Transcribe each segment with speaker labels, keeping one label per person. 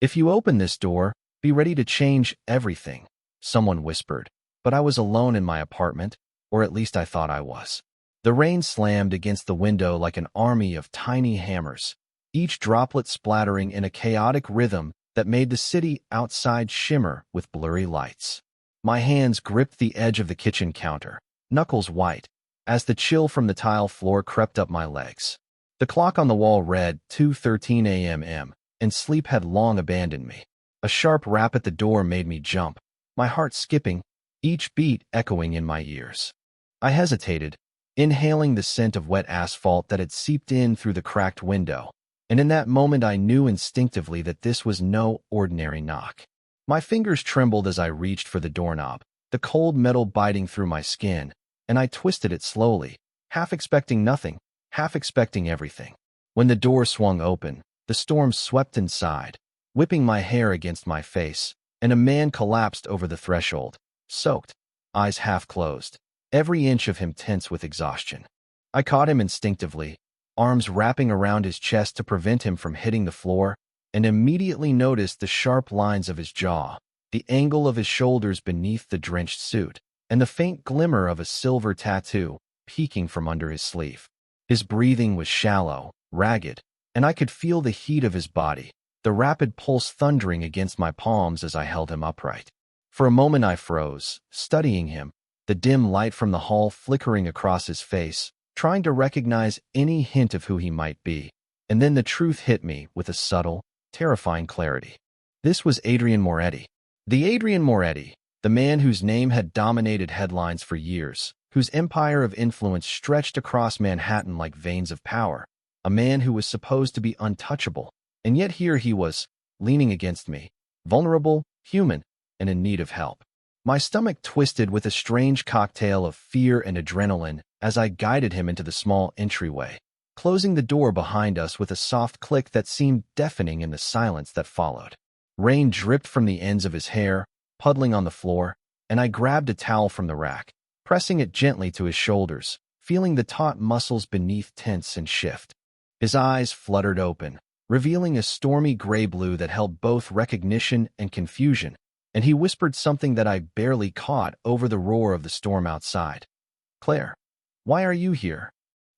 Speaker 1: If you open this door, be ready to change everything, someone whispered. But I was alone in my apartment, or at least I thought I was. The rain slammed against the window like an army of tiny hammers, each droplet splattering in a chaotic rhythm that made the city outside shimmer with blurry lights. My hands gripped the edge of the kitchen counter, knuckles white, as the chill from the tile floor crept up my legs. The clock on the wall read 2:13 a.m., and sleep had long abandoned me. A sharp rap at the door made me jump, my heart skipping, each beat echoing in my ears. I hesitated, inhaling the scent of wet asphalt that had seeped in through the cracked window, and in that moment I knew instinctively that this was no ordinary knock. My fingers trembled as I reached for the doorknob, the cold metal biting through my skin, and I twisted it slowly, half expecting nothing, half expecting everything. When the door swung open, the storm swept inside, whipping my hair against my face, and a man collapsed over the threshold, soaked, eyes half closed, every inch of him tense with exhaustion. I caught him instinctively, arms wrapping around his chest to prevent him from hitting the floor, and immediately noticed the sharp lines of his jaw, the angle of his shoulders beneath the drenched suit, and the faint glimmer of a silver tattoo peeking from under his sleeve. His breathing was shallow, ragged, and I could feel the heat of his body, the rapid pulse thundering against my palms as I held him upright. For a moment I froze, studying him, the dim light from the hall flickering across his face, trying to recognize any hint of who he might be. And then the truth hit me with a subtle, terrifying clarity. This was Adrian Moretti. The Adrian Moretti, the man whose name had dominated headlines for years, whose empire of influence stretched across Manhattan like veins of power, a man who was supposed to be untouchable, and yet here he was, leaning against me, vulnerable, human, and in need of help. My stomach twisted with a strange cocktail of fear and adrenaline as I guided him into the small entryway, closing the door behind us with a soft click that seemed deafening in the silence that followed. Rain dripped from the ends of his hair, puddling on the floor, and I grabbed a towel from the rack, pressing it gently to his shoulders, feeling the taut muscles beneath tense and shift. His eyes fluttered open, revealing a stormy gray-blue that held both recognition and confusion, and he whispered something that I barely caught over the roar of the storm outside. "Claire, why are you here?"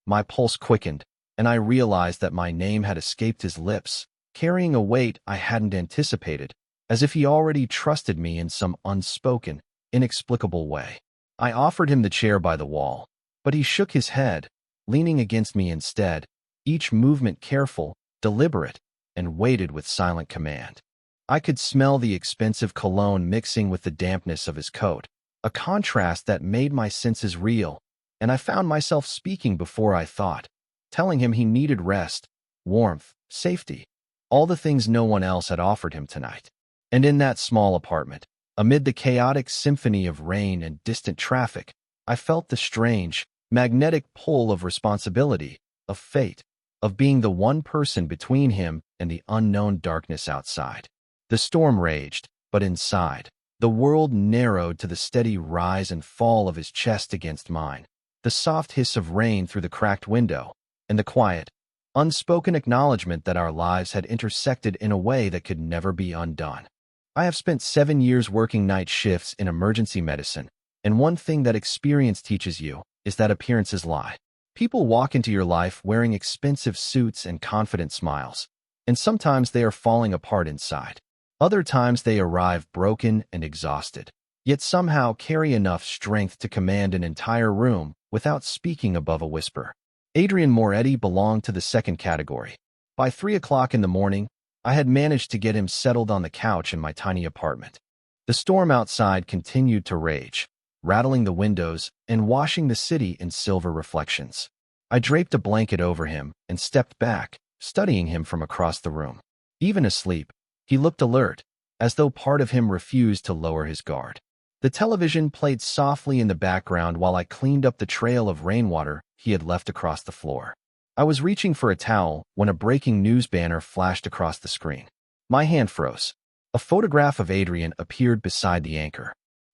Speaker 1: My pulse quickened, and I realized that my name had escaped his lips, carrying a weight I hadn't anticipated, as if he already trusted me in some unspoken, inexplicable way. I offered him the chair by the wall, but he shook his head, leaning against me instead, each movement careful, deliberate, and weighted with silent command. I could smell the expensive cologne mixing with the dampness of his coat, a contrast that made my senses reel, and I found myself speaking before I thought, telling him he needed rest, warmth, safety, all the things no one else had offered him tonight. And in that small apartment, amid the chaotic symphony of rain and distant traffic, I felt the strange, magnetic pull of responsibility, of fate, of being the one person between him and the unknown darkness outside. The storm raged, but inside, the world narrowed to the steady rise and fall of his chest against mine, the soft hiss of rain through the cracked window, and the quiet, unspoken acknowledgement that our lives had intersected in a way that could never be undone. I have spent 7 years working night shifts in emergency medicine, and one thing that experience teaches you is that appearances lie. People walk into your life wearing expensive suits and confident smiles, and sometimes they are falling apart inside. Other times they arrive broken and exhausted, yet somehow carry enough strength to command an entire room without speaking above a whisper. Adrian Moretti belonged to the second category. By 3 o'clock in the morning, I had managed to get him settled on the couch in my tiny apartment. The storm outside continued to rage, rattling the windows and washing the city in silver reflections. I draped a blanket over him and stepped back, studying him from across the room. Even asleep, he looked alert, as though part of him refused to lower his guard. The television played softly in the background while I cleaned up the trail of rainwater he had left across the floor. I was reaching for a towel when a breaking news banner flashed across the screen. My hand froze. A photograph of Adrian appeared beside the anchor.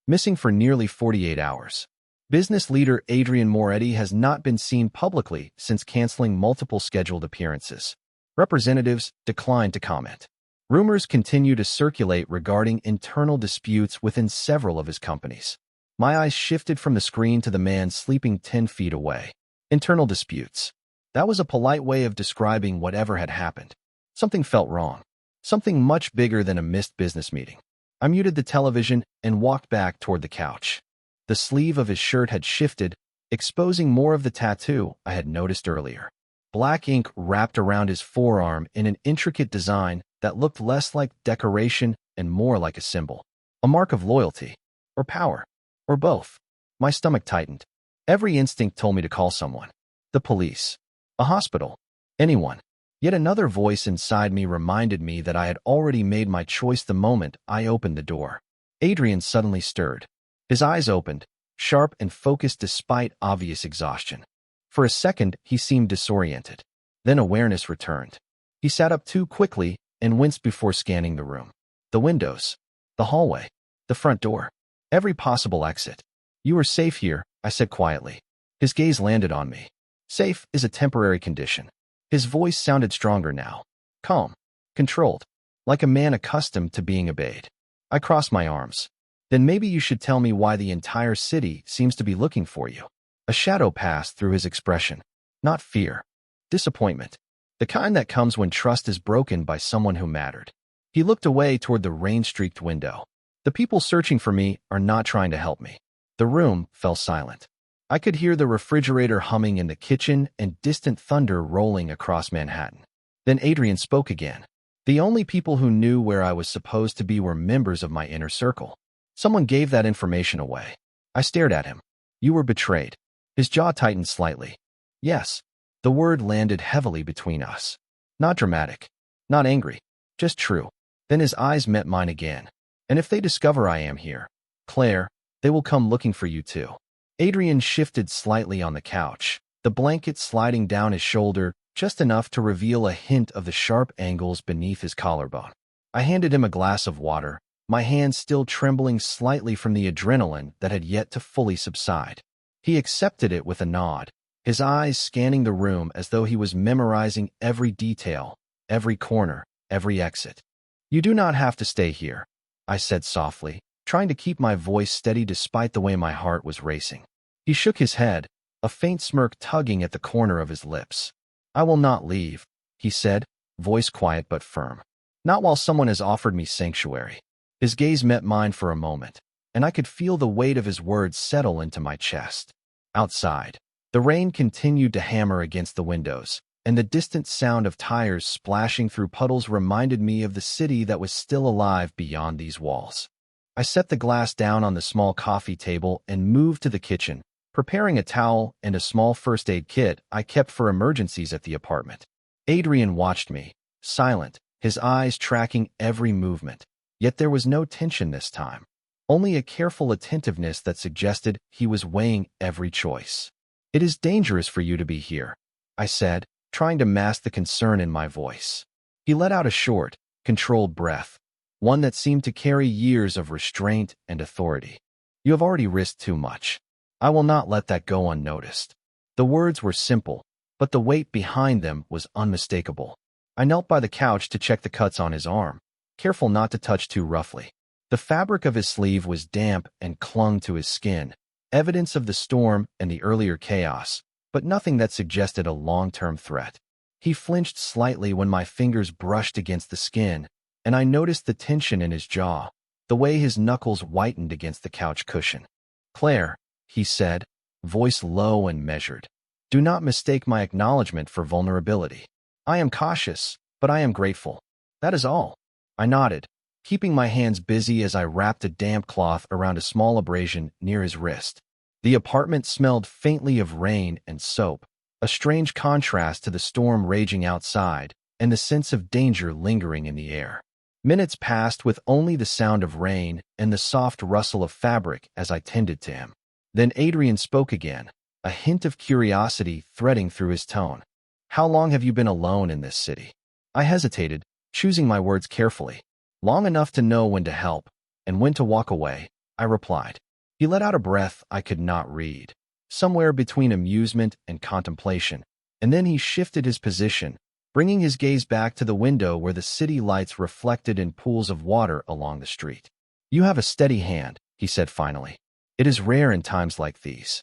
Speaker 1: Missing for nearly 48 hours. Business leader Adrian Moretti has not been seen publicly since canceling multiple scheduled appearances. Representatives declined to comment. Rumors continue to circulate regarding internal disputes within several of his companies. My eyes shifted from the screen to the man sleeping 10 feet away. Internal disputes. That was a polite way of describing whatever had happened. Something felt wrong. Something much bigger than a missed business meeting. I muted the television and walked back toward the couch. The sleeve of his shirt had shifted, exposing more of the tattoo I had noticed earlier. Black ink wrapped around his forearm in an intricate design that looked less like decoration and more like a symbol. A mark of loyalty. Or power. Or both. My stomach tightened. Every instinct told me to call someone. The police. A hospital. Anyone. Yet another voice inside me reminded me that I had already made my choice the moment I opened the door. Adrian suddenly stirred. His eyes opened, sharp and focused despite obvious exhaustion. For a second, he seemed disoriented. Then awareness returned. He sat up too quickly and winced before scanning the room. The windows. The hallway. The front door. Every possible exit. "You are safe here," I said quietly. His gaze landed on me. Safe is a temporary condition. His voice sounded stronger now. Calm. Controlled. Like a man accustomed to being obeyed. I crossed my arms. "Then maybe you should tell me why the entire city seems to be looking for you." A shadow passed through his expression. Not fear. Disappointment. The kind that comes when trust is broken by someone who mattered. He looked away toward the rain-streaked window. "The people searching for me are not trying to help me." The room fell silent. I could hear the refrigerator humming in the kitchen and distant thunder rolling across Manhattan. Then Adrian spoke again. "The only people who knew where I was supposed to be were members of my inner circle. Someone gave that information away." I stared at him. "You were betrayed." His jaw tightened slightly. "Yes." The word landed heavily between us. Not dramatic. Not angry. Just true. Then his eyes met mine again. "And if they discover I am here, Claire, they will come looking for you too." Adrian shifted slightly on the couch, the blanket sliding down his shoulder just enough to reveal a hint of the sharp angles beneath his collarbone. I handed him a glass of water, my hands still trembling slightly from the adrenaline that had yet to fully subside. He accepted it with a nod, his eyes scanning the room as though he was memorizing every detail, every corner, every exit. "You do not have to stay here," I said softly, trying to keep my voice steady despite the way my heart was racing. He shook his head, a faint smirk tugging at the corner of his lips. "I will not leave," he said, voice quiet but firm. "Not while someone has offered me sanctuary." His gaze met mine for a moment, and I could feel the weight of his words settle into my chest. Outside, the rain continued to hammer against the windows, and the distant sound of tires splashing through puddles reminded me of the city that was still alive beyond these walls. I set the glass down on the small coffee table and moved to the kitchen, preparing a towel and a small first aid kit I kept for emergencies at the apartment. Adrian watched me, silent, his eyes tracking every movement. Yet there was no tension this time, only a careful attentiveness that suggested he was weighing every choice. "It is dangerous for you to be here," I said, trying to mask the concern in my voice. He let out a short, controlled breath, one that seemed to carry years of restraint and authority. "You have already risked too much. I will not let that go unnoticed." The words were simple, but the weight behind them was unmistakable. I knelt by the couch to check the cuts on his arm, careful not to touch too roughly. The fabric of his sleeve was damp and clung to his skin, evidence of the storm and the earlier chaos, but nothing that suggested a long-term threat. He flinched slightly when my fingers brushed against the skin, and I noticed the tension in his jaw, the way his knuckles whitened against the couch cushion. "Claire," he said, voice low and measured, "do not mistake my acknowledgement for vulnerability. I am cautious, but I am grateful. That is all." I nodded, keeping my hands busy as I wrapped a damp cloth around a small abrasion near his wrist. The apartment smelled faintly of rain and soap, a strange contrast to the storm raging outside and the sense of danger lingering in the air. Minutes passed with only the sound of rain and the soft rustle of fabric as I tended to him. Then Adrian spoke again, a hint of curiosity threading through his tone. "How long have you been alone in this city?" I hesitated, choosing my words carefully. "Long enough to know when to help and when to walk away," I replied. He let out a breath I could not read, somewhere between amusement and contemplation, and then he shifted his position, bringing his gaze back to the window where the city lights reflected in pools of water along the street. "You have a steady hand," he said finally. "It is rare in times like these."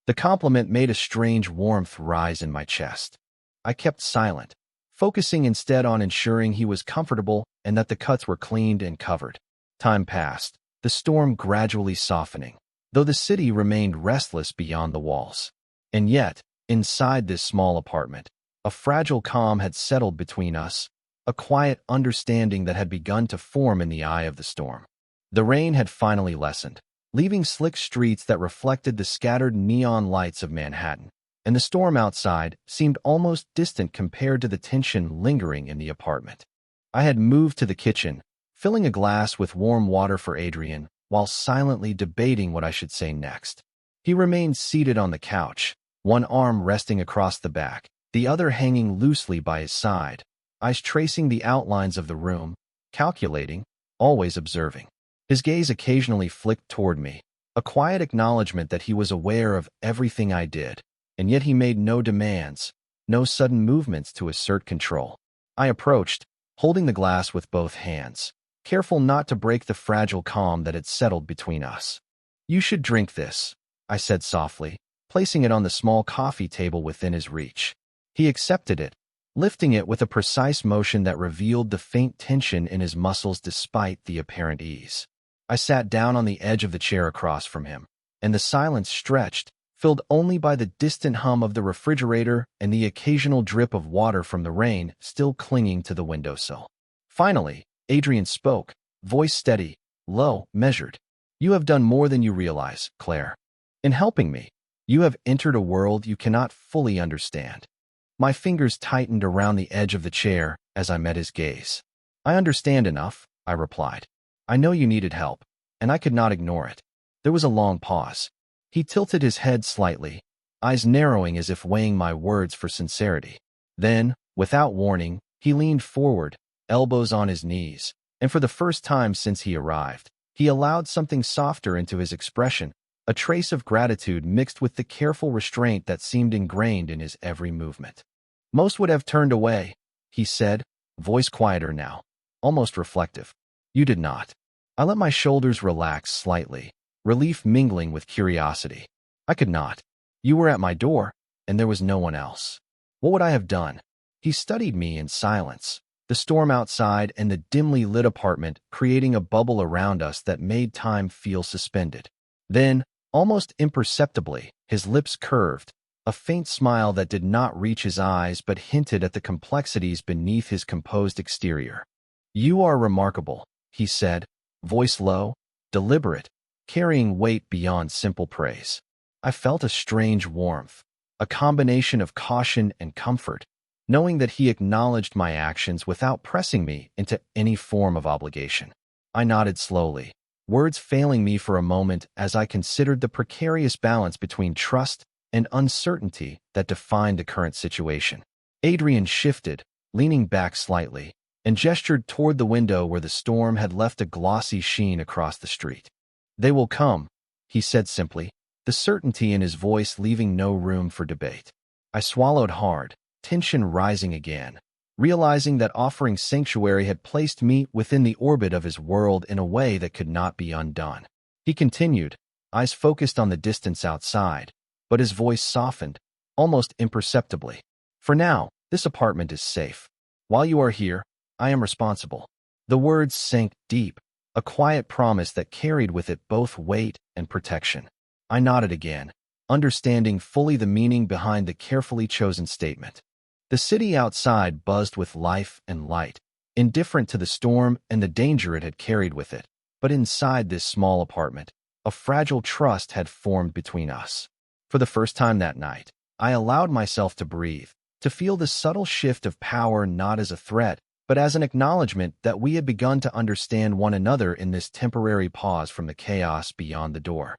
Speaker 1: The compliment made a strange warmth rise in my chest. I kept silent, focusing instead on ensuring he was comfortable and that the cuts were cleaned and covered. Time passed, the storm gradually softening, though the city remained restless beyond the walls. And yet, inside this small apartment, a fragile calm had settled between us, a quiet understanding that had begun to form in the eye of the storm. The rain had finally lessened, leaving slick streets that reflected the scattered neon lights of Manhattan, and the storm outside seemed almost distant compared to the tension lingering in the apartment. I had moved to the kitchen, filling a glass with warm water for Adrian, while silently debating what I should say next. He remained seated on the couch, one arm resting across the back, the other hanging loosely by his side, eyes tracing the outlines of the room, calculating, always observing. His gaze occasionally flicked toward me, a quiet acknowledgement that he was aware of everything I did, and yet he made no demands, no sudden movements to assert control. I approached, holding the glass with both hands, careful not to break the fragile calm that had settled between us. "You should drink this," I said softly, placing it on the small coffee table within his reach. He accepted it, lifting it with a precise motion that revealed the faint tension in his muscles despite the apparent ease. I sat down on the edge of the chair across from him, and the silence stretched, filled only by the distant hum of the refrigerator and the occasional drip of water from the rain still clinging to the windowsill. Finally, Adrian spoke, voice steady, low, measured. "You have done more than you realize, Claire. In helping me, you have entered a world you cannot fully understand." My fingers tightened around the edge of the chair as I met his gaze. "I understand enough," I replied. "I know you needed help, and I could not ignore it." There was a long pause. He tilted his head slightly, eyes narrowing as if weighing my words for sincerity. Then, without warning, he leaned forward, elbows on his knees, and for the first time since he arrived, he allowed something softer into his expression, a trace of gratitude mixed with the careful restraint that seemed ingrained in his every movement. "Most would have turned away," he said, voice quieter now, almost reflective. "You did not." I let my shoulders relax slightly, relief mingling with curiosity. "I could not. You were at my door, and there was no one else. What would I have done?" He studied me in silence, the storm outside and the dimly lit apartment creating a bubble around us that made time feel suspended. Then, almost imperceptibly, his lips curved, a faint smile that did not reach his eyes but hinted at the complexities beneath his composed exterior. "You are remarkable," he said, voice low, deliberate, carrying weight beyond simple praise. I felt a strange warmth, a combination of caution and comfort, knowing that he acknowledged my actions without pressing me into any form of obligation. I nodded slowly, words failing me for a moment as I considered the precarious balance between trust and uncertainty that defined the current situation. Adrian shifted, leaning back slightly, and gestured toward the window where the storm had left a glossy sheen across the street. "They will come," he said simply, the certainty in his voice leaving no room for debate. I swallowed hard, tension rising again, realizing that offering sanctuary had placed me within the orbit of his world in a way that could not be undone. He continued, eyes focused on the distance outside, but his voice softened, almost imperceptibly. "For now, this apartment is safe. While you are here, I am responsible." The words sank deep, a quiet promise that carried with it both weight and protection. I nodded again, understanding fully the meaning behind the carefully chosen statement. The city outside buzzed with life and light, indifferent to the storm and the danger it had carried with it. But inside this small apartment, a fragile trust had formed between us. For the first time that night, I allowed myself to breathe, to feel the subtle shift of power not as a threat, but as an acknowledgement that we had begun to understand one another in this temporary pause from the chaos beyond the door.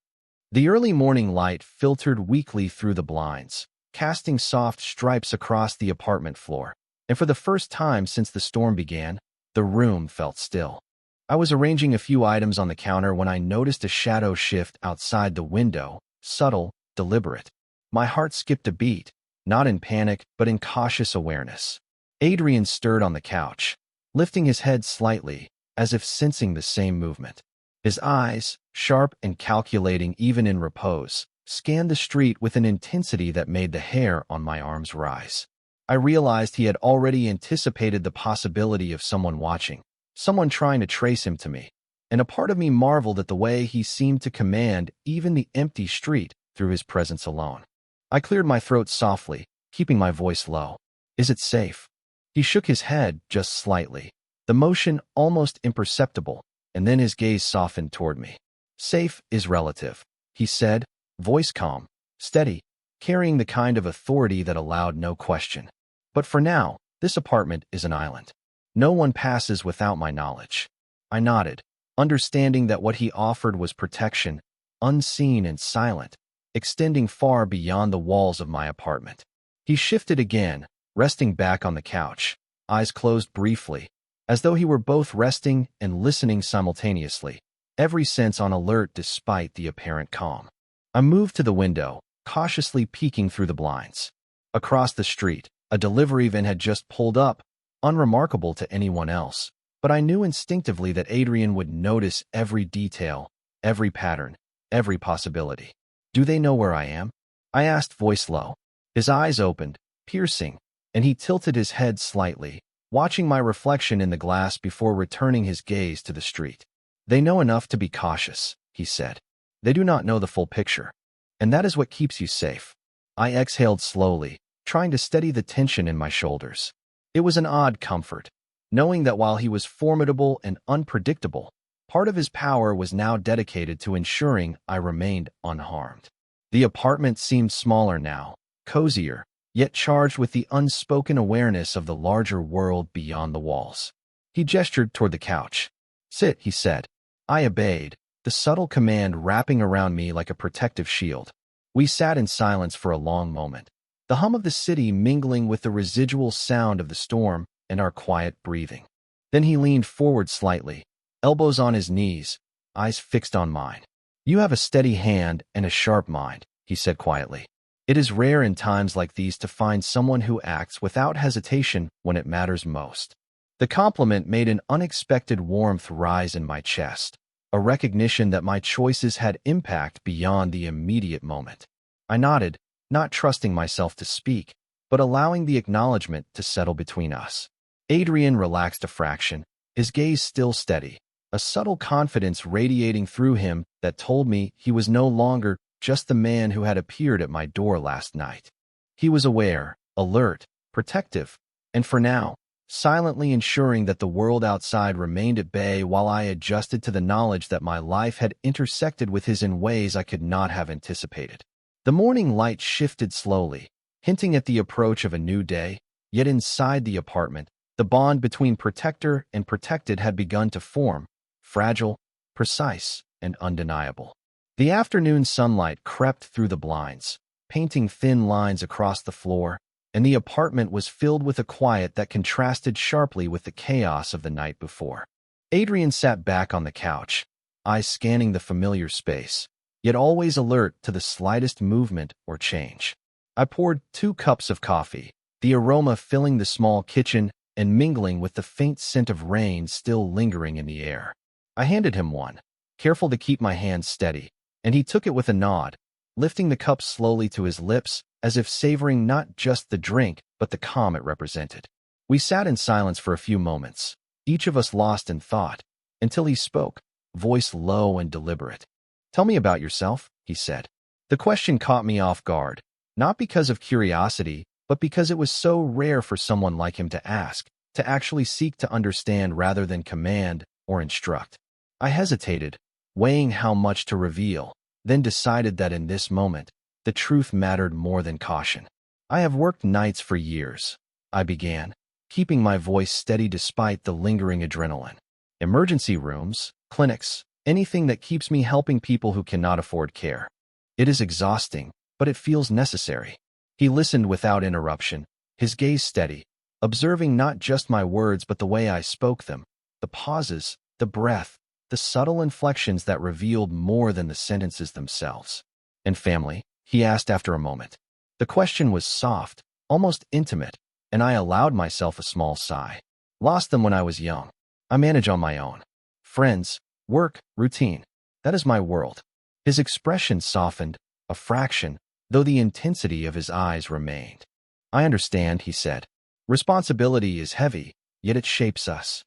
Speaker 1: The early morning light filtered weakly through the blinds, casting soft stripes across the apartment floor, and for the first time since the storm began, the room felt still. I was arranging a few items on the counter when I noticed a shadow shift outside the window, subtle, deliberate. My heart skipped a beat, not in panic but in cautious awareness. Adrian stirred on the couch, lifting his head slightly, as if sensing the same movement. His eyes, sharp and calculating even in repose, scanned the street with an intensity that made the hair on my arms rise. I realized he had already anticipated the possibility of someone watching, someone trying to trace him to me, and a part of me marveled at the way he seemed to command even the empty street through his presence alone. I cleared my throat softly, keeping my voice low. "Is it safe?" He shook his head just slightly, the motion almost imperceptible, and then his gaze softened toward me. "Safe is relative," he said, voice calm, steady, carrying the kind of authority that allowed no question. "But for now, this apartment is an island. No one passes without my knowledge." I nodded, understanding that what he offered was protection, unseen and silent, extending far beyond the walls of my apartment. He shifted again, resting back on the couch, eyes closed briefly, as though he were both resting and listening simultaneously, every sense on alert despite the apparent calm. I moved to the window, cautiously peeking through the blinds. Across the street, a delivery van had just pulled up, unremarkable to anyone else, but I knew instinctively that Adrian would notice every detail, every pattern, every possibility. "Do they know where I am?" I asked, voice low. His eyes opened, piercing, and he tilted his head slightly, watching my reflection in the glass before returning his gaze to the street. "They know enough to be cautious," he said. "They do not know the full picture. And that is what keeps you safe." I exhaled slowly, trying to steady the tension in my shoulders. It was an odd comfort, knowing that while he was formidable and unpredictable, part of his power was now dedicated to ensuring I remained unharmed. The apartment seemed smaller now, cozier, yet charged with the unspoken awareness of the larger world beyond the walls. He gestured toward the couch. "Sit," he said. I obeyed, the subtle command wrapping around me like a protective shield. We sat in silence for a long moment, the hum of the city mingling with the residual sound of the storm and our quiet breathing. Then he leaned forward slightly, elbows on his knees, eyes fixed on mine. "You have a steady hand and a sharp mind," he said quietly. "It is rare in times like these to find someone who acts without hesitation when it matters most." The compliment made an unexpected warmth rise in my chest, a recognition that my choices had impact beyond the immediate moment. I nodded, not trusting myself to speak, but allowing the acknowledgement to settle between us. Adrian relaxed a fraction, his gaze still steady, a subtle confidence radiating through him that told me he was no longer just the man who had appeared at my door last night. He was aware, alert, protective, and for now, silently ensuring that the world outside remained at bay while I adjusted to the knowledge that my life had intersected with his in ways I could not have anticipated. The morning light shifted slowly, hinting at the approach of a new day, yet inside the apartment, the bond between protector and protected had begun to form, fragile, precise, and undeniable. The afternoon sunlight crept through the blinds, painting thin lines across the floor, and the apartment was filled with a quiet that contrasted sharply with the chaos of the night before. Adrian sat back on the couch, eyes scanning the familiar space, yet always alert to the slightest movement or change. I poured 2 cups of coffee, the aroma filling the small kitchen and mingling with the faint scent of rain still lingering in the air. I handed him one, careful to keep my hands steady, and he took it with a nod, lifting the cup slowly to his lips as if savoring not just the drink but the calm it represented. We sat in silence for a few moments, each of us lost in thought, until he spoke, voice low and deliberate. "Tell me about yourself," he said. The question caught me off guard, not because of curiosity, but because it was so rare for someone like him to ask, to actually seek to understand rather than command or instruct. I hesitated, weighing how much to reveal, then decided that in this moment, the truth mattered more than caution. "I have worked nights for years," I began, keeping my voice steady despite the lingering adrenaline. "Emergency rooms, clinics, anything that keeps me helping people who cannot afford care. It is exhausting, but it feels necessary." He listened without interruption, his gaze steady, observing not just my words but the way I spoke them, the pauses, the breath, the subtle inflections that revealed more than the sentences themselves. "And family?" he asked after a moment. The question was soft, almost intimate, and I allowed myself a small sigh. Lost them when I was young. I manage on my own. Friends, work, routine. That is my world. His expression softened, a fraction, though the intensity of his eyes remained. I understand, he said. Responsibility is heavy, yet it shapes us.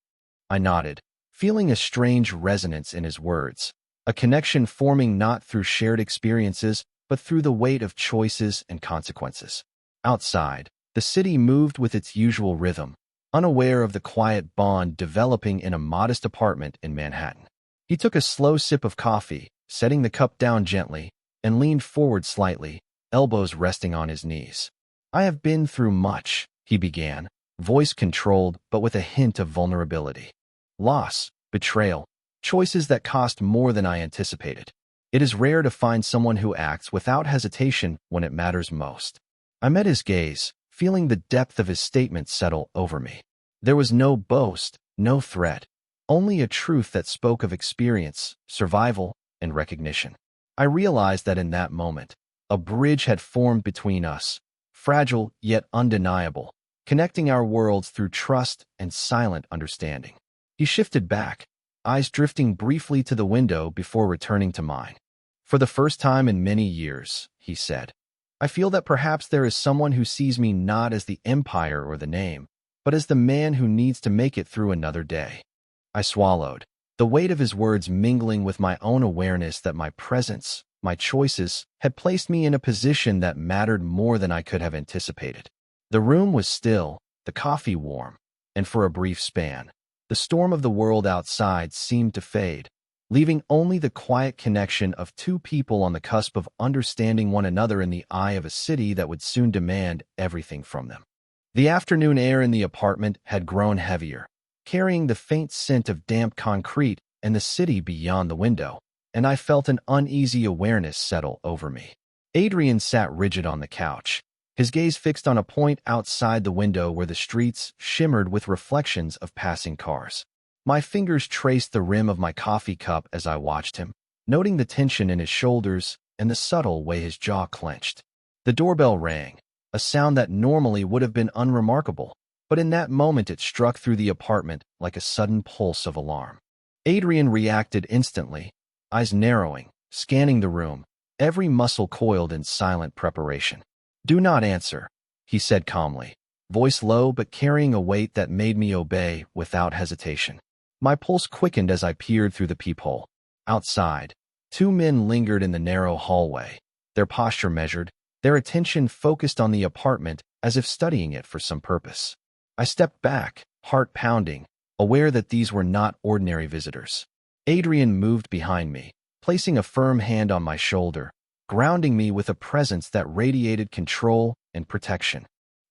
Speaker 1: I nodded, feeling a strange resonance in his words, a connection forming not through shared experiences, but through the weight of choices and consequences. Outside, the city moved with its usual rhythm, unaware of the quiet bond developing in a modest apartment in Manhattan. He took a slow sip of coffee, setting the cup down gently, and leaned forward slightly, elbows resting on his knees. I have been through much, he began, voice controlled but with a hint of vulnerability. Loss, betrayal, choices that cost more than I anticipated. It is rare to find someone who acts without hesitation when it matters most. I met his gaze, feeling the depth of his statement settle over me. There was no boast, no threat, only a truth that spoke of experience, survival, and recognition. I realized that in that moment, a bridge had formed between us, fragile yet undeniable, connecting our worlds through trust and silent understanding. He shifted back, eyes drifting briefly to the window before returning to mine. For the first time in many years, he said, I feel that perhaps there is someone who sees me not as the empire or the name, but as the man who needs to make it through another day. I swallowed, the weight of his words mingling with my own awareness that my presence, my choices, had placed me in a position that mattered more than I could have anticipated. The room was still, the coffee warm, and for a brief span, the storm of the world outside seemed to fade, leaving only the quiet connection of two people on the cusp of understanding one another in the eye of a city that would soon demand everything from them. The afternoon air in the apartment had grown heavier, carrying the faint scent of damp concrete and the city beyond the window, and I felt an uneasy awareness settle over me. Adrian sat rigid on the couch, his gaze fixed on a point outside the window where the streets shimmered with reflections of passing cars. My fingers traced the rim of my coffee cup as I watched him, noting the tension in his shoulders and the subtle way his jaw clenched. The doorbell rang, a sound that normally would have been unremarkable, but in that moment it struck through the apartment like a sudden pulse of alarm. Adrian reacted instantly, eyes narrowing, scanning the room, every muscle coiled in silent preparation. Do not answer, he said calmly, voice low but carrying a weight that made me obey without hesitation. My pulse quickened as I peered through the peephole. Outside, two men lingered in the narrow hallway, their posture measured, their attention focused on the apartment as if studying it for some purpose. I stepped back, heart pounding, aware that these were not ordinary visitors. Adrian moved behind me, placing a firm hand on my shoulder, grounding me with a presence that radiated control and protection.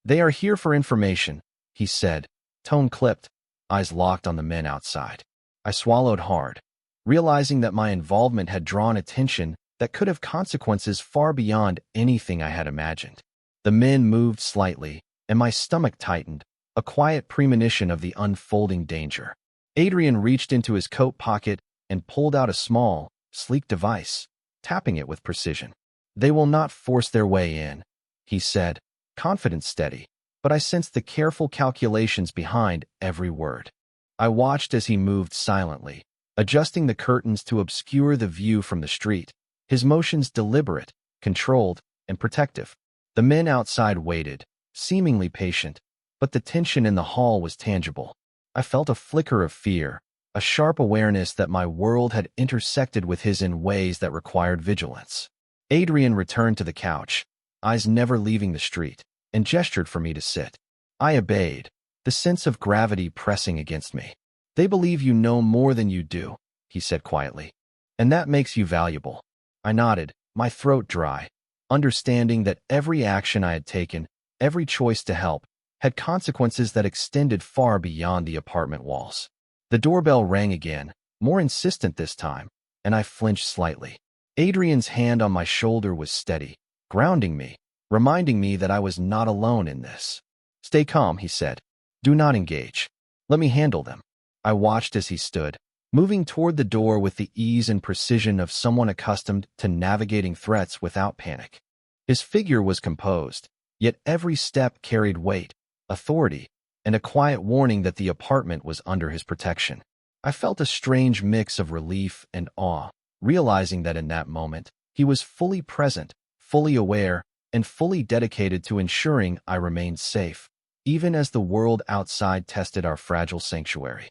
Speaker 1: They are here for information, he said, tone clipped, eyes locked on the men outside. I swallowed hard, realizing that my involvement had drawn attention that could have consequences far beyond anything I had imagined. The men moved slightly, and my stomach tightened, a quiet premonition of the unfolding danger. Adrian reached into his coat pocket and pulled out a small, sleek device, tapping it with precision. They will not force their way in, he said, confidence steady, but I sensed the careful calculations behind every word. I watched as he moved silently, adjusting the curtains to obscure the view from the street, his motions deliberate, controlled, and protective. The men outside waited, seemingly patient, but the tension in the hall was tangible. I felt a flicker of fear, a sharp awareness that my world had intersected with his in ways that required vigilance. Adrian returned to the couch, eyes never leaving the street, and gestured for me to sit. I obeyed, the sense of gravity pressing against me. They believe you know more than you do, he said quietly, and that makes you valuable. I nodded, my throat dry, understanding that every action I had taken, every choice to help, had consequences that extended far beyond the apartment walls. The doorbell rang again, more insistent this time, and I flinched slightly. Adrian's hand on my shoulder was steady, grounding me, reminding me that I was not alone in this. Stay calm, he said. Do not engage. Let me handle them. I watched as he stood, moving toward the door with the ease and precision of someone accustomed to navigating threats without panic. His figure was composed, yet every step carried weight, authority, and a quiet warning that the apartment was under his protection. I felt a strange mix of relief and awe, realizing that in that moment, he was fully present, fully aware, and fully dedicated to ensuring I remained safe, even as the world outside tested our fragile sanctuary.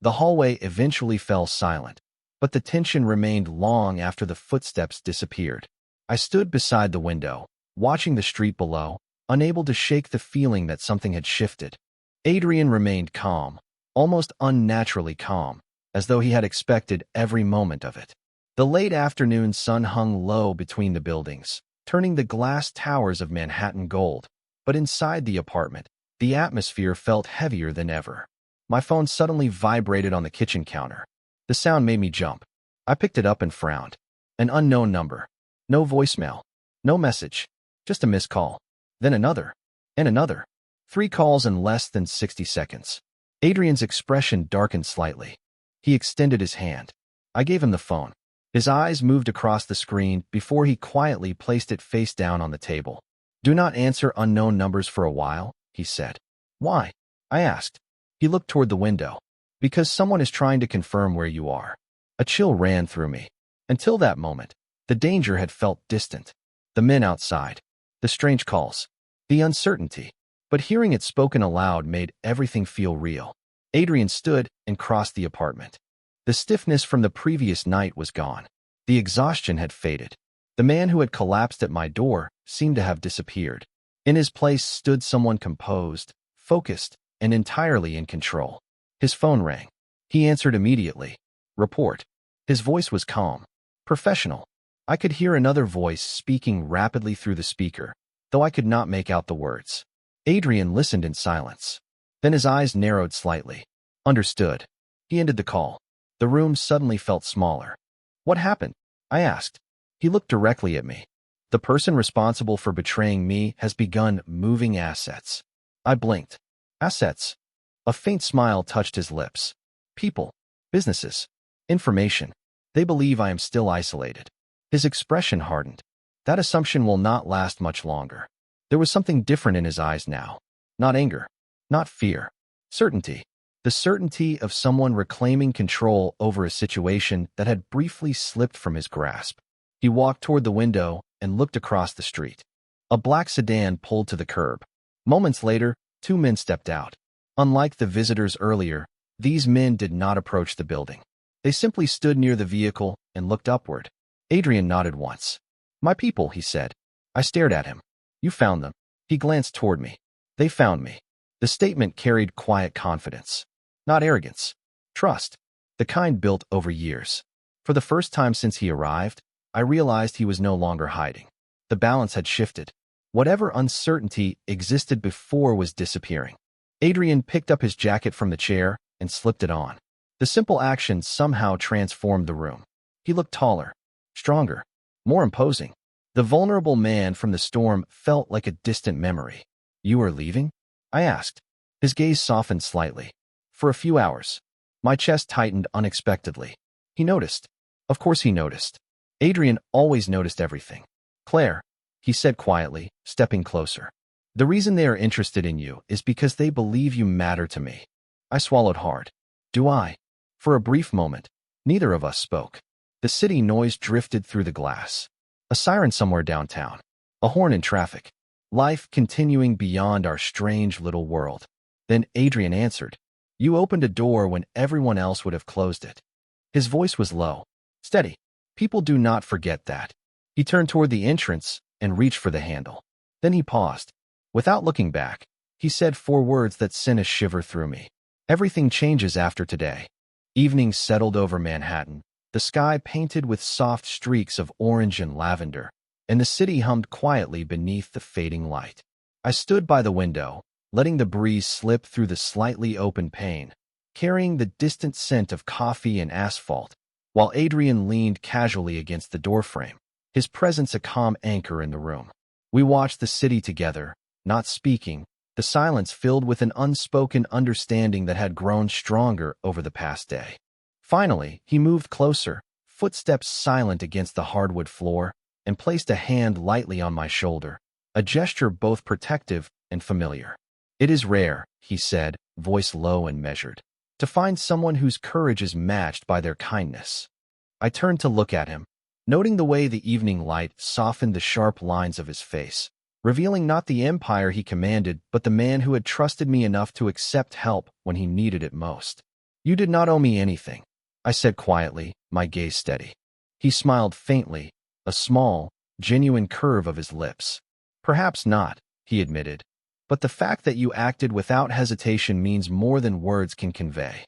Speaker 1: The hallway eventually fell silent, but the tension remained long after the footsteps disappeared. I stood beside the window, watching the street below, unable to shake the feeling that something had shifted. Adrian remained calm, almost unnaturally calm, as though he had expected every moment of it. The late afternoon sun hung low between the buildings, turning the glass towers of Manhattan gold, but inside the apartment, the atmosphere felt heavier than ever. My phone suddenly vibrated on the kitchen counter. The sound made me jump. I picked it up and frowned. An unknown number. No voicemail. No message. Just a missed call. Then another. And another. 3 calls in less than 60 seconds. Adrian's expression darkened slightly. He extended his hand. I gave him the phone. His eyes moved across the screen before he quietly placed it face down on the table. "Do not answer unknown numbers for a while," he said. "Why?" I asked. He looked toward the window. "Because someone is trying to confirm where you are." A chill ran through me. Until that moment, the danger had felt distant. The men outside, the strange calls, the uncertainty. But hearing it spoken aloud made everything feel real. Adrian stood and crossed the apartment. The stiffness from the previous night was gone. The exhaustion had faded. The man who had collapsed at my door seemed to have disappeared. In his place stood someone composed, focused, and entirely in control. His phone rang. He answered immediately. "Report." His voice was calm, professional. I could hear another voice speaking rapidly through the speaker, though I could not make out the words. Adrian listened in silence. Then his eyes narrowed slightly. Understood. He ended the call. The room suddenly felt smaller. "What happened?" I asked. He looked directly at me. "The person responsible for betraying me has begun moving assets." I blinked. "Assets?" A faint smile touched his lips. "People. Businesses. Information. They believe I am still isolated." His expression hardened. "That assumption will not last much longer." There was something different in his eyes now. Not anger. Not fear. Certainty. The certainty of someone reclaiming control over a situation that had briefly slipped from his grasp. He walked toward the window and looked across the street. A black sedan pulled to the curb. Moments later, 2 men stepped out. Unlike the visitors earlier, these men did not approach the building. They simply stood near the vehicle and looked upward. Adrian nodded once. "My people," he said. I stared at him. "You found them." He glanced toward me. "They found me." The statement carried quiet confidence. Not arrogance. Trust. The kind built over years. For the first time since he arrived, I realized he was no longer hiding. The balance had shifted. Whatever uncertainty existed before was disappearing. Adrian picked up his jacket from the chair and slipped it on. The simple action somehow transformed the room. He looked taller, stronger, more imposing. The vulnerable man from the storm felt like a distant memory. "You are leaving?" I asked. His gaze softened slightly. "For a few hours." My chest tightened unexpectedly. He noticed. Of course he noticed. Adrian always noticed everything. "Claire," he said quietly, stepping closer. "The reason they are interested in you is because they believe you matter to me." I swallowed hard. "Do I?" For a brief moment, neither of us spoke. The city noise drifted through the glass. A siren somewhere downtown. A horn in traffic. Life continuing beyond our strange little world. Then Adrian answered. "You opened a door when everyone else would have closed it." His voice was low, steady. People do not forget that. He turned toward the entrance and reached for the handle. Then he paused. Without looking back, he said 4 words that sent a shiver through me. "Everything changes after today." Evening settled over Manhattan, the sky painted with soft streaks of orange and lavender, and the city hummed quietly beneath the fading light. I stood by the window, letting the breeze slip through the slightly open pane, carrying the distant scent of coffee and asphalt, while Adrian leaned casually against the doorframe, his presence a calm anchor in the room. We watched the city together, not speaking, the silence filled with an unspoken understanding that had grown stronger over the past day. Finally, he moved closer, footsteps silent against the hardwood floor, and placed a hand lightly on my shoulder, a gesture both protective and familiar. It is rare, he said, voice low and measured, to find someone whose courage is matched by their kindness. I turned to look at him, noting the way the evening light softened the sharp lines of his face, revealing not the empire he commanded, but the man who had trusted me enough to accept help when he needed it most. You did not owe me anything, I said quietly, my gaze steady. He smiled faintly, a small, genuine curve of his lips. Perhaps not, he admitted, but the fact that you acted without hesitation means more than words can convey.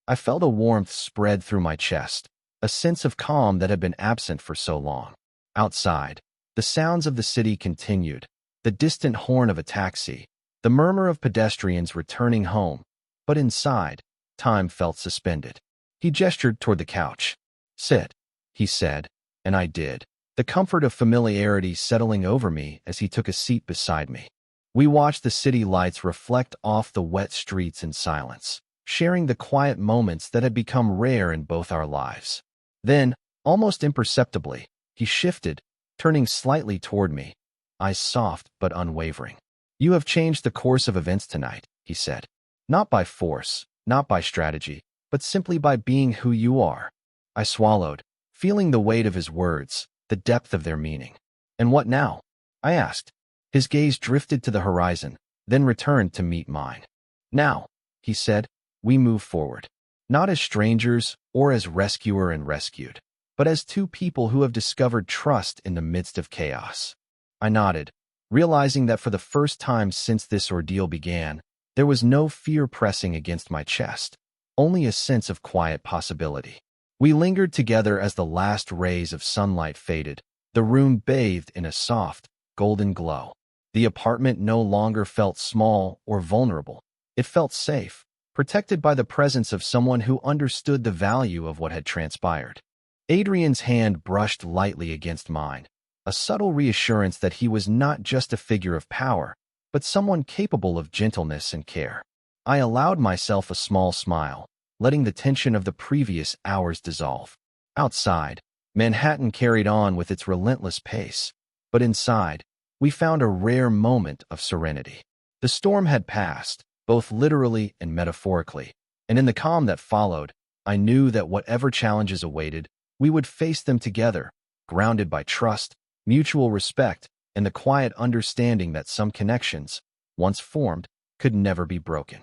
Speaker 1: I felt a warmth spread through my chest, a sense of calm that had been absent for so long. Outside, the sounds of the city continued, the distant horn of a taxi, the murmur of pedestrians returning home, but inside, time felt suspended. He gestured toward the couch. Sit, he said, and I did, the comfort of familiarity settling over me as he took a seat beside me. We watched the city lights reflect off the wet streets in silence, sharing the quiet moments that had become rare in both our lives. Then, almost imperceptibly, he shifted, turning slightly toward me, eyes soft but unwavering. You have changed the course of events tonight, he said. Not by force, not by strategy, but simply by being who you are. I swallowed, feeling the weight of his words, the depth of their meaning. And what now? I asked. His gaze drifted to the horizon, then returned to meet mine. Now, he said, we move forward. Not as strangers or as rescuer and rescued, but as two people who have discovered trust in the midst of chaos. I nodded, realizing that for the first time since this ordeal began, there was no fear pressing against my chest, only a sense of quiet possibility. We lingered together as the last rays of sunlight faded, the room bathed in a soft, golden glow. The apartment no longer felt small or vulnerable. It felt safe, protected by the presence of someone who understood the value of what had transpired. Adrian's hand brushed lightly against mine, a subtle reassurance that he was not just a figure of power, but someone capable of gentleness and care. I allowed myself a small smile, letting the tension of the previous hours dissolve. Outside, Manhattan carried on with its relentless pace, but inside, we found a rare moment of serenity. The storm had passed, both literally and metaphorically, and in the calm that followed, I knew that whatever challenges awaited, we would face them together, grounded by trust, mutual respect, and the quiet understanding that some connections, once formed, could never be broken.